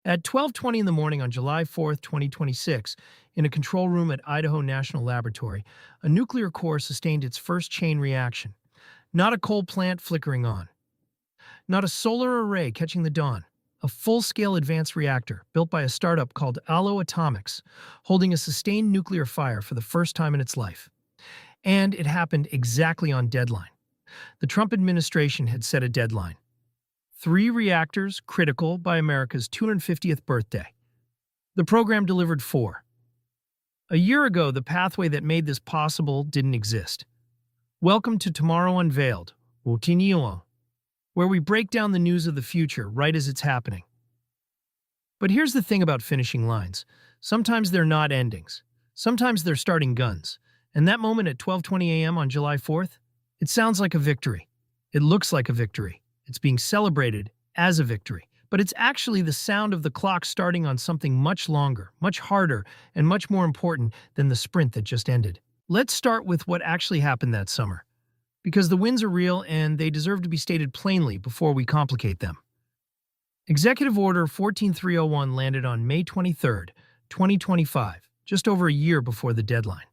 At 12:20 in the morning on July 4th, 2026, in a control room at Idaho National Laboratory, a nuclear core sustained its first chain reaction. Not a coal plant flickering on, not a solar array catching the dawn. A full-scale advanced reactor built by a startup called Aalo-X, holding a sustained nuclear fire for the first time in its life. And it happened exactly on deadline. The Trump administration had set a deadline. 3 reactors critical by America's 250th birthday. The program delivered 4. A year ago, the pathway that made this possible didn't exist. Welcome to Tomorrow Unveiled, where we break down the news of the future right as it's happening. But here's the thing about finishing lines. Sometimes they're not endings. Sometimes they're starting guns. And that moment at 12:20 a.m. on July 4th, it sounds like a victory. It looks like a victory. It's being celebrated as a victory. But it's actually the sound of the clock starting on something much longer, much harder, and much more important than the sprint that just ended. Let's start with what actually happened that summer, because the wins are real and they deserve to be stated plainly before we complicate them. Executive Order 14301 landed on May 23, 2025, just over a year before the deadline.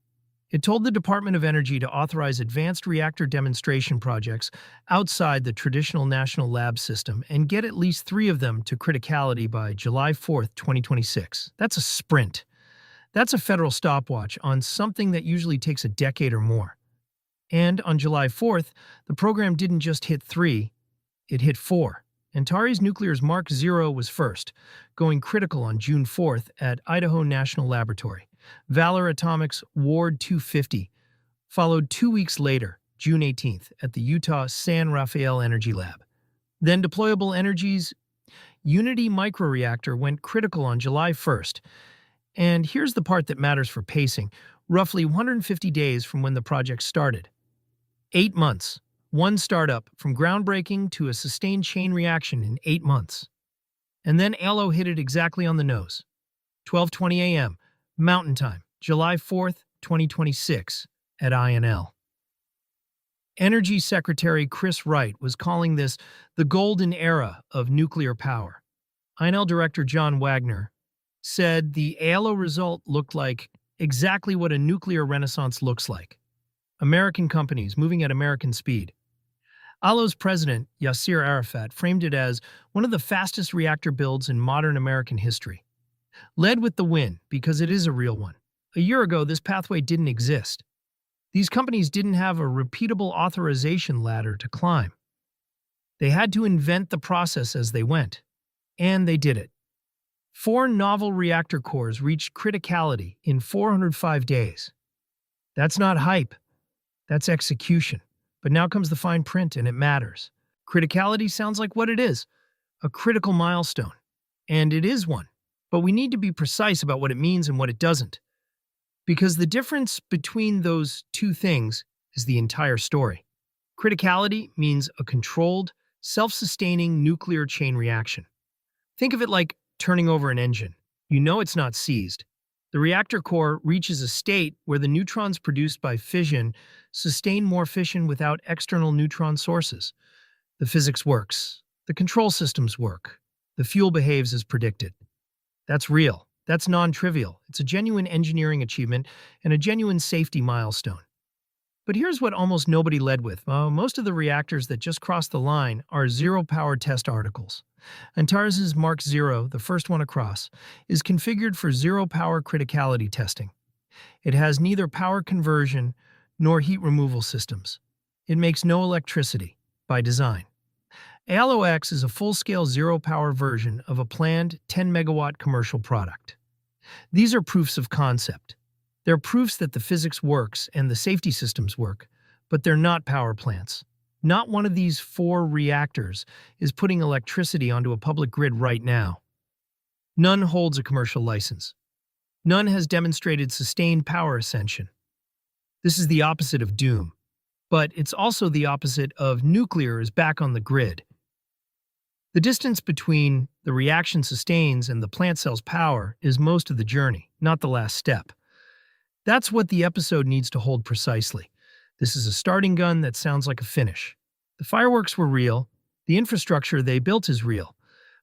It told the Department of Energy to authorize advanced reactor demonstration projects outside the traditional national lab system and get at least 3 of them to criticality by July 4, 2026. That's a sprint. That's a federal stopwatch on something that usually takes a decade or more. And on July 4th, the program didn't just hit 3, it hit 4. Antares Nuclear's Mark-0 was first, going critical on June 4th at Idaho National Laboratory. Valar Ward 250 followed 2 weeks later, June 18th, at the Utah San Rafael Energy Lab. Then Deployable Energy's Unity microreactor went critical on July 1st. And here's the part that matters for pacing, roughly 150 days from when the project started. 8 months. One startup, from groundbreaking to a sustained chain reaction in 8 months. And then Aalo hit it exactly on the nose. 12:20 a.m. Mountain Time, July 4th, 2026, at INL. Energy Secretary Chris Wright was calling this the golden era of nuclear power. INL Director John Wagner said the Aalo result looked like exactly what a nuclear renaissance looks like. American companies moving at American speed. Aalo's president, Yasser Arafat, framed it as one of the fastest reactor builds in modern American history. Led with the win, because it is a real one. A year ago, this pathway didn't exist. These companies didn't have a repeatable authorization ladder to climb. They had to invent the process as they went. And they did it. 4 novel reactor cores reached criticality in 405 days. That's not hype. That's execution. But now comes the fine print, and it matters. Criticality sounds like what it is, a critical milestone. And it is one. But we need to be precise about what it means and what it doesn't. Because the difference between those two things is the entire story. Criticality means a controlled, self-sustaining nuclear chain reaction. Think of it like turning over an engine. You know it's not seized. The reactor core reaches a state where the neutrons produced by fission sustain more fission without external neutron sources. The physics works. The control systems work. The fuel behaves as predicted. That's real. That's non-trivial. It's a genuine engineering achievement and a genuine safety milestone. But here's what almost nobody led with. Most of the reactors that just crossed the line are zero-power test articles. Antares Mark-0, the first one across, is configured for zero-power criticality testing. It has neither power conversion nor heat removal systems. It makes no electricity, by design. Aalo-X is a full-scale zero-power version of a planned 10-megawatt commercial product. These are proofs of concept. They're proofs that the physics works and the safety systems work, but they're not power plants. Not one of these 4 reactors is putting electricity onto a public grid right now. None holds a commercial license. None has demonstrated sustained power ascension. This is the opposite of doom. But it's also the opposite of nuclear is back on the grid. The distance between the reaction sustains and the plant cell's power is most of the journey, not the last step. That's what the episode needs to hold precisely. This is a starting gun that sounds like a finish. The fireworks were real, the infrastructure they built is real,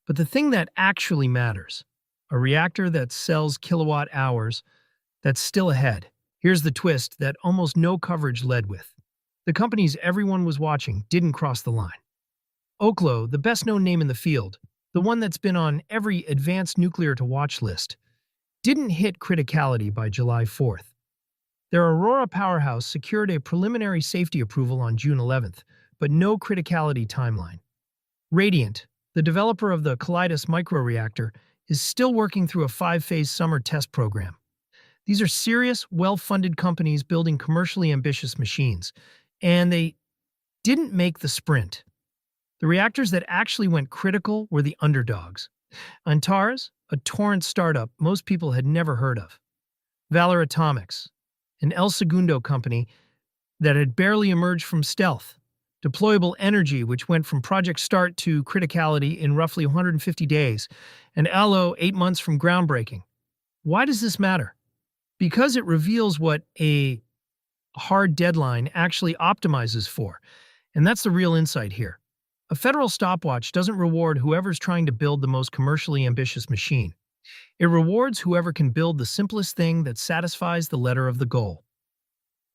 But the thing that actually matters, a reactor that sells kilowatt hours, that's still ahead. Here's the twist that almost no coverage led with. The companies everyone was watching didn't cross the line. Oklo, the best-known name in the field, the one that's been on every advanced nuclear to watch list, didn't hit criticality by July 4th. Their Aurora powerhouse secured a preliminary safety approval on June 11th, but no criticality timeline. Radiant, the developer of the Kaleidos microreactor, is still working through a 5-phase summer test program. These are serious, well-funded companies building commercially ambitious machines, and they didn't make the sprint. The reactors that actually went critical were the underdogs. Antares, a Torrent startup most people had never heard of. Valar Atomics, an El Segundo company that had barely emerged from stealth. Deployable Energy, which went from project start to criticality in roughly 150 days. And Aalo, 8 months from groundbreaking. Why does this matter? Because it reveals what a hard deadline actually optimizes for. And that's the real insight here. A federal stopwatch doesn't reward whoever's trying to build the most commercially ambitious machine. It rewards whoever can build the simplest thing that satisfies the letter of the goal.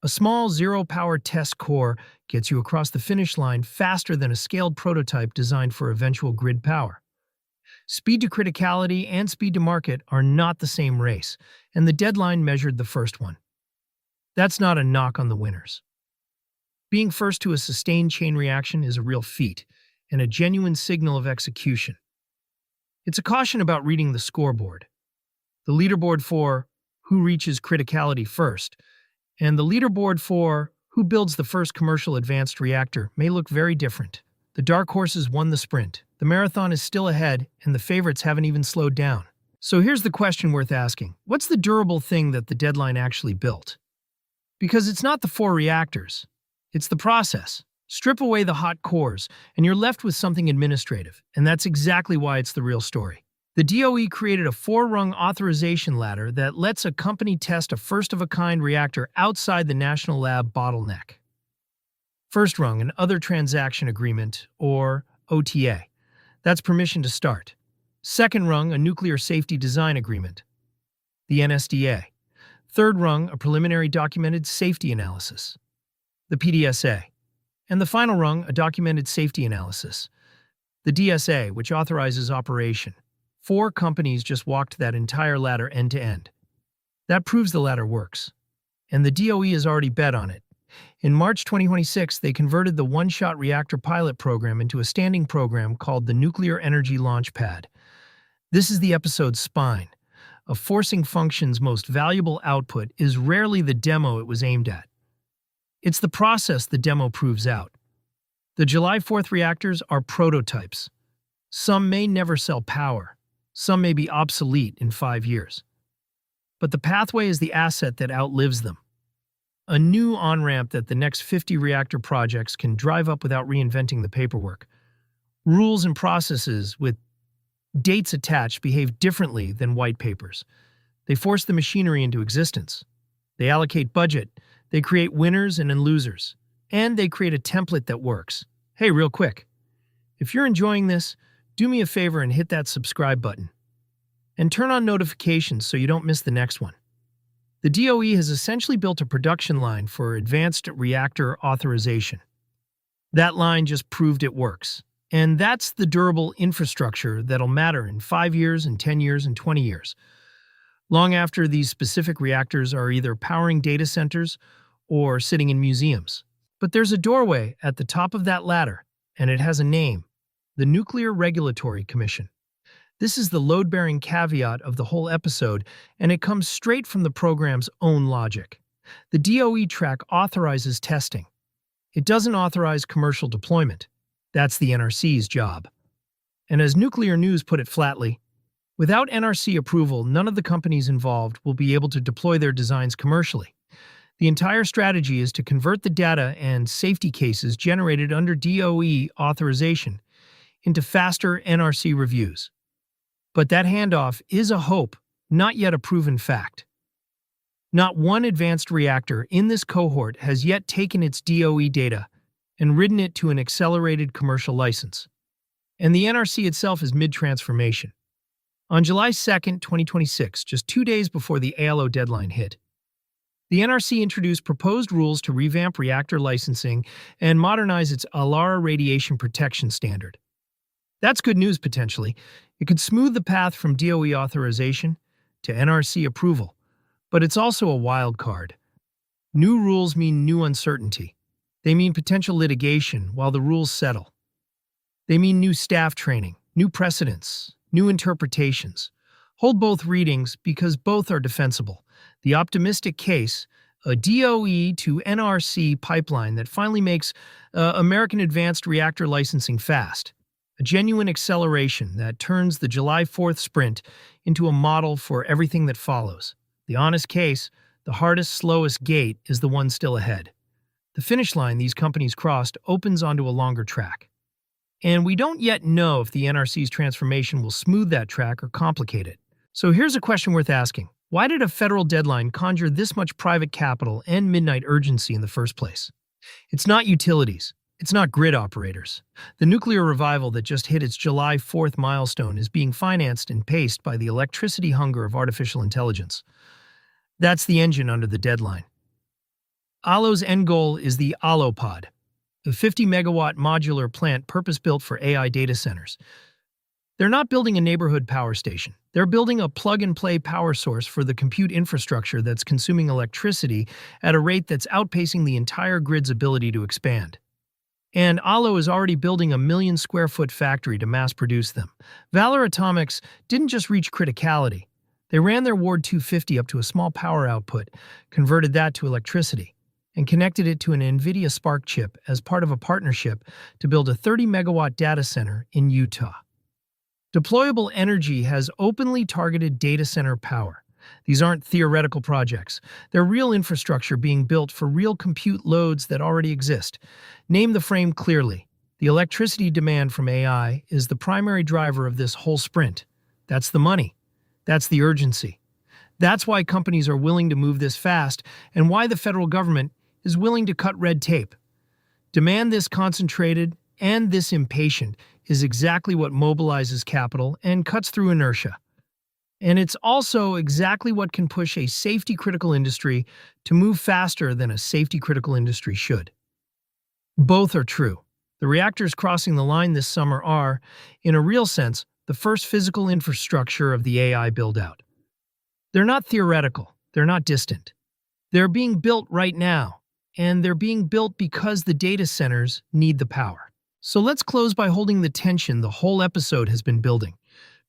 A small zero-power test core gets you across the finish line faster than a scaled prototype designed for eventual grid power. Speed to criticality and speed to market are not the same race, and the deadline measured the first one. That's not a knock on the winners. Being first to a sustained chain reaction is a real feat, and a genuine signal of execution. It's a caution about reading the scoreboard. The leaderboard for who reaches criticality first, and the leaderboard for who builds the first commercial advanced reactor may look very different. The dark horses won the sprint, the marathon is still ahead, and the favorites haven't even slowed down. So here's the question worth asking. What's the durable thing that the deadline actually built? Because it's not the 4 reactors, it's the process. Strip away the hot cores, and you're left with something administrative, and that's exactly why it's the real story. The DOE created a 4-rung authorization ladder that lets a company test a first-of-a-kind reactor outside the National Lab bottleneck. First rung, an Other Transaction Agreement, or OTA. That's permission to start. Second rung, a Nuclear Safety Design Agreement, the NSDA. Third rung, a Preliminary Documented Safety Analysis, the PDSA. And the final rung, a Documented Safety Analysis, the DSA, which authorizes operation. 4 companies just walked that entire ladder end to end. That proves the ladder works. And the DOE has already bet on it. In March 2026, they converted the one-shot reactor pilot program into a standing program called the Nuclear Energy Launchpad. This is the episode's spine. A forcing function's most valuable output is rarely the demo it was aimed at. It's the process the demo proves out. The July 4th reactors are prototypes. Some may never sell power. Some may be obsolete in 5 years. But the pathway is the asset that outlives them. A new on-ramp that the next 50 reactor projects can drive up without reinventing the paperwork. Rules and processes with dates attached behave differently than white papers. They force the machinery into existence. They allocate budget. They create winners and then losers. And they create a template that works. Hey, real quick. If you're enjoying this, do me a favor and hit that subscribe button. And turn on notifications so you don't miss the next one. The DOE has essentially built a production line for advanced reactor authorization. That line just proved it works. And that's the durable infrastructure that'll matter in 5 years and 10 years and 20 years. Long after these specific reactors are either powering data centers or sitting in museums. But there's a doorway at the top of that ladder, and it has a name: the Nuclear Regulatory Commission. This is the load-bearing caveat of the whole episode, and it comes straight from the program's own logic. The DOE track authorizes testing. It doesn't authorize commercial deployment. That's the NRC's job. And as Nuclear News put it flatly, without NRC approval, none of the companies involved will be able to deploy their designs commercially. The entire strategy is to convert the data and safety cases generated under DOE authorization into faster NRC reviews. But that handoff is a hope, not yet a proven fact. Not one advanced reactor in this cohort has yet taken its DOE data and ridden it to an accelerated commercial license. And the NRC itself is mid-transformation. On July 2nd, 2026, just 2 days before the Aalo deadline hit, the NRC introduced proposed rules to revamp reactor licensing and modernize its ALARA radiation protection standard. That's good news, potentially. It could smooth the path from DOE authorization to NRC approval, but it's also a wild card. New rules mean new uncertainty. They mean potential litigation while the rules settle. They mean new staff training, new precedents, new interpretations. Hold both readings because both are defensible. The optimistic case, a DOE to NRC pipeline that finally makes American advanced reactor licensing fast. A genuine acceleration that turns the July 4th sprint into a model for everything that follows. The honest case, the hardest, slowest gate, is the one still ahead. The finish line these companies crossed opens onto a longer track. And we don't yet know if the NRC's transformation will smooth that track or complicate it. So here's a question worth asking. Why did a federal deadline conjure this much private capital and midnight urgency in the first place? It's not utilities. It's not grid operators. The nuclear revival that just hit its July 4th milestone is being financed and paced by the electricity hunger of artificial intelligence. That's the engine under the deadline. Aalo's end goal is the Aalo-Pod, a 50-megawatt modular plant purpose-built for AI data centers. They're not building a neighborhood power station. They're building a plug-and-play power source for the compute infrastructure that's consuming electricity at a rate that's outpacing the entire grid's ability to expand. And Aalo is already building a 1,000,000-square-foot factory to mass-produce them. Valar Atomics didn't just reach criticality. They ran their Ward 250 up to a small power output, converted that to electricity, and connected it to an NVIDIA Spark chip as part of a partnership to build a 30-megawatt data center in Utah. Deployable Energy has openly targeted data center power. These aren't theoretical projects. They're real infrastructure being built for real compute loads that already exist. Name the frame clearly. The electricity demand from AI is the primary driver of this whole sprint. That's the money. That's the urgency. That's why companies are willing to move this fast and why the federal government is willing to cut red tape. Demand this concentrated and this impatient is exactly what mobilizes capital and cuts through inertia. And it's also exactly what can push a safety-critical industry to move faster than a safety-critical industry should. Both are true. The reactors crossing the line this summer are, in a real sense, the first physical infrastructure of the AI build-out. They're not theoretical. They're not distant. They're being built right now, and they're being built because the data centers need the power. So let's close by holding the tension the whole episode has been building,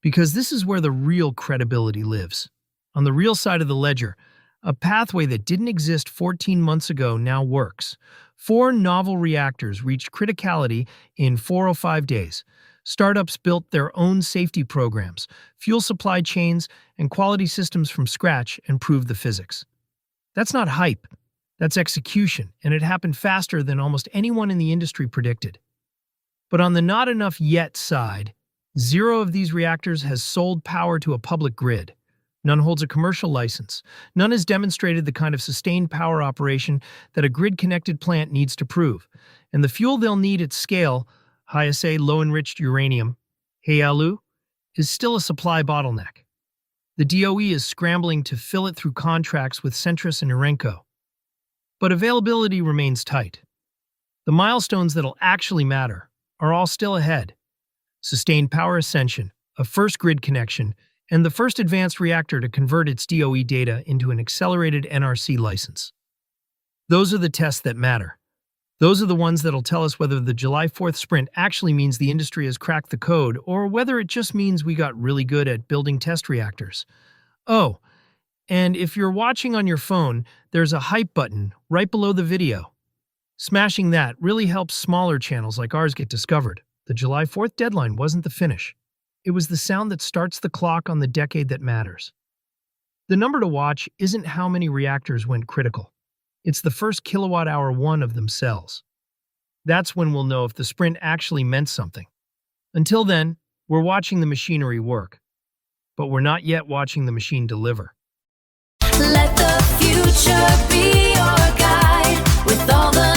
because this is where the real credibility lives. On the real side of the ledger, a pathway that didn't exist 14 months ago now works. 4 novel reactors reached criticality in 405 days. Startups built their own safety programs, fuel supply chains, and quality systems from scratch and proved the physics. That's not hype. That's execution, and it happened faster than almost anyone in the industry predicted. But on the not enough yet side, 0 of these reactors has sold power to a public grid. None holds a commercial license. None has demonstrated the kind of sustained power operation that a grid-connected plant needs to prove. And the fuel they'll need at scale, high-assay low-enriched uranium, HALEU, is still a supply bottleneck. The DOE is scrambling to fill it through contracts with Centrus and Urenco. But availability remains tight. The milestones that'll actually matter are all still ahead. Sustained power ascension, a first grid connection, and the first advanced reactor to convert its DOE data into an accelerated NRC license. Those are the tests that matter. Those are the ones that'll tell us whether the July 4th sprint actually means the industry has cracked the code or whether it just means we got really good at building test reactors. Oh, and if you're watching on your phone, there's a hype button right below the video. Smashing that really helps smaller channels like ours get discovered. The July 4th deadline wasn't the finish. It was the sound that starts the clock on the decade that matters. The number to watch isn't how many reactors went critical. It's the first kilowatt-hour one of themselves. That's when we'll know if the sprint actually meant something. Until then, we're watching the machinery work. But we're not yet watching the machine deliver. Let the future be your guide with all the